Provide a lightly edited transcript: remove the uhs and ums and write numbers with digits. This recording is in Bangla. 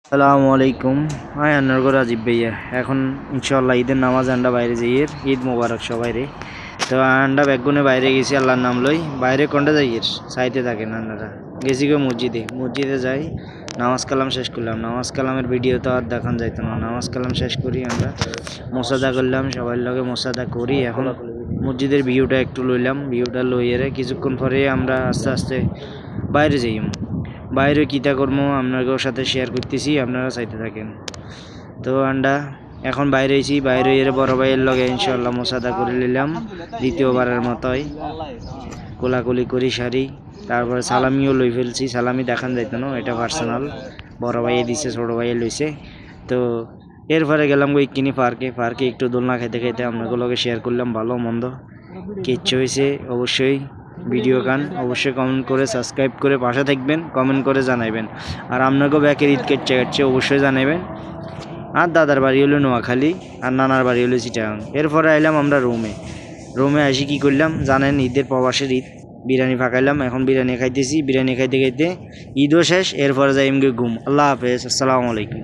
আসসালামু আলাইকুম। হাই আন্নারগো রাজীব ভাইয়া। এখন ইনশাল্লাহ ঈদের নামাজ আন্ডা বাইরে যাইয়ের, ঈদ মোবারক সবাইরে। তো আন্ডা ব্যাগুনে বাইরে গেছি আল্লাহর নাম লই। বাইরে কোনটা যাইয়ের সাইতে থাকেন আন্নারা। গেছি গো মসজিদে যাই, নামাজ কালাম শেষ করলাম। নামাজ কালামের ভিডিও তো আর দেখান যাইতো না। নামাজ কালাম শেষ করি আমরা মোসাদা করলাম, সবার লগে মোসাদা করি। এখন মসজিদের ভিউটা একটু লইলাম, ভিউটা লইয়েরে কিছুক্ষণ পরে আমরা আস্তে আস্তে বাইরে যাই। বাইরে কিতা কর্ম আপনাদের সাথে শেয়ার করতেছি, আপনারা চাইতে থাকেন। তো আন্ডা এখন বাইরে আইছি, বাইরে এর বড় ভাইয়ের লগে ইনশাল্লাহ মোসাদা করে নিলাম দ্বিতীয়বারের মতোই। কোলাকুলি করি সারি, তারপরে সালামিও লই ফেলছি। সালামি দেখান যাইতো না, এটা পার্সোনাল। বড় ভাইয়ে দিছে, ছোট ভাইয়ে লইছে। তো এরপরে গেলাম ওই কিনি পার্কে একটু দোলনা খাইতে খাইতে আপনাগুলোকে শেয়ার করলাম ভালো মন্দ কিচ্ছু হয়েছে। অবশ্যই ভিডিও গান অবশ্যই কমেন্ট করে সাবস্ক্রাইব করে পাশে থাকবেন, কমেন্ট করে জানাইবেন। আর আপনাকেও ব্যাকের ঈদ কেটে অবশ্যই জানাবেন। আর দাদার বাড়ি হলো নোয়াখালী, আর নানার বাড়ি হলো চিটাগাং। এরপরে আইলাম আমরা রুমে আসি কী করলাম জানেন, ঈদের প্রবাসের ঈদ বিরিয়ানি ফাঁকাইলাম। এখন বিরিয়ানি খাইতেছি, বিরিয়ানি খাইতে খাইতে ঈদও শেষ। এরপরে যাই ঘুম। আল্লাহ হাফেজ, আসসালামু আলাইকুম।